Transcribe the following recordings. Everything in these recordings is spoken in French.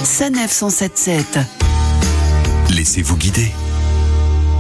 Sanef 177. Laissez-vous guider.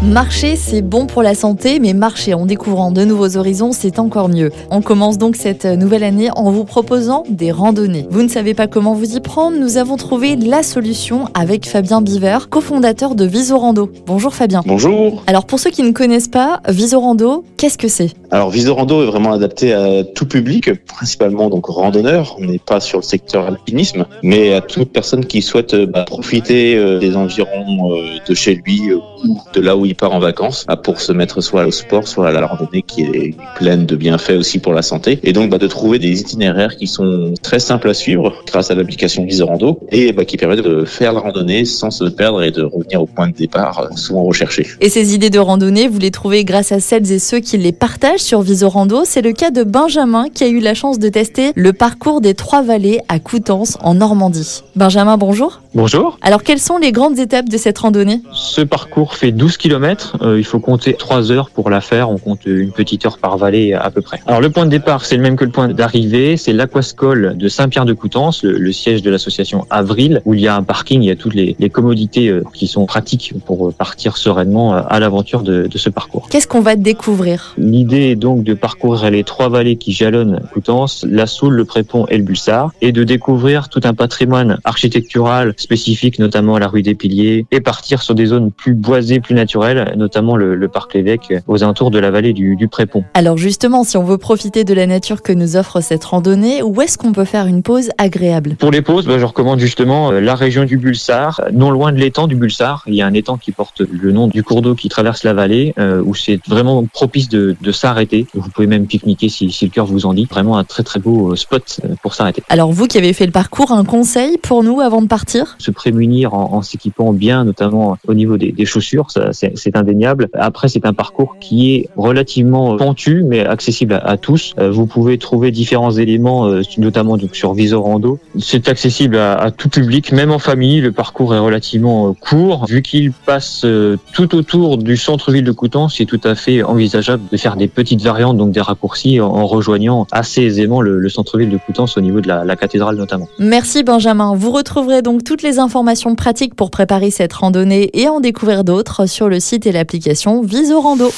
Marcher, c'est bon pour la santé, mais marcher en découvrant de nouveaux horizons, c'est encore mieux. On commence donc cette nouvelle année en vous proposant des randonnées. Vous ne savez pas comment vous y prendre, nous avons trouvé la solution avec Fabien Biver, cofondateur de Visorando. Bonjour Fabien. Bonjour. Alors pour ceux qui ne connaissent pas, Visorando, qu'est-ce que c'est ? Alors Visorando est vraiment adapté à tout public, principalement donc randonneurs. On n'est pas sur le secteur alpinisme, mais à toute personne qui souhaite profiter des environs de chez lui ou de là où il part en vacances pour se mettre soit au sport, soit à la randonnée qui est pleine de bienfaits aussi pour la santé. Et donc de trouver des itinéraires qui sont très simples à suivre grâce à l'application Visorando et qui permet de faire la randonnée sans se perdre et de revenir au point de départ souvent recherché. Et ces idées de randonnée, vous les trouvez grâce à celles et ceux qui les partagent sur Visorando. C'est le cas de Benjamin qui a eu la chance de tester le parcours des Trois Vallées à Coutances en Normandie. Benjamin, bonjour. Bonjour. Alors quelles sont les grandes étapes de cette randonnée ? Ce parcours fait 12 km. Il faut compter 3 heures pour la faire. On compte une petite heure par vallée à peu près. Alors le point de départ, c'est le même que le point d'arrivée. C'est l'Aquascole de Saint-Pierre-de-Coutances, le siège de l'association Avril, où il y a un parking, il y a toutes les commodités qui sont pratiques pour partir sereinement à l'aventure de ce parcours. Qu'est-ce qu'on va découvrir ? L'idée est donc de parcourir les 3 vallées qui jalonnent Coutances, la Soule, le Prépont et le Bulsart, et de découvrir tout un patrimoine architectural spécifique, notamment la rue des Piliers, et partir sur des zones plus boisées, plus naturelles, notamment le parc L'évêque aux alentours de la vallée du Prépont. Alors justement, si on veut profiter de la nature que nous offre cette randonnée, où est-ce qu'on peut faire une pause agréable ? Pour les pauses, je recommande justement la région du Bulsart, non loin de l'étang du Bulsart. Il y a un étang qui porte le nom du cours d'eau qui traverse la vallée, où c'est vraiment propice de s'arrêter. Vous pouvez même pique-niquer si le cœur vous en dit. Vraiment un très très beau spot pour s'arrêter. Alors vous qui avez fait le parcours, un conseil pour nous avant de partir ? Se prémunir en s'équipant bien, notamment au niveau des chaussures, ça, c'est indéniable. Après, c'est un parcours qui est relativement pentu, mais accessible à tous. Vous pouvez trouver différents éléments, notamment donc sur Visorando. C'est accessible à tout public, même en famille. Le parcours est relativement court. Vu qu'il passe tout autour du centre-ville de Coutances, c'est tout à fait envisageable de faire des petites variantes, donc des raccourcis, en rejoignant assez aisément le centre-ville de Coutances au niveau de la cathédrale notamment. Merci Benjamin. Vous retrouverez donc toutes les informations pratiques pour préparer cette randonnée et en découvrir d'autres sur le site et l'application Visorando.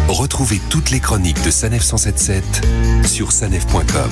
Retrouvez toutes les chroniques de Sanef 177 sur sanef.com.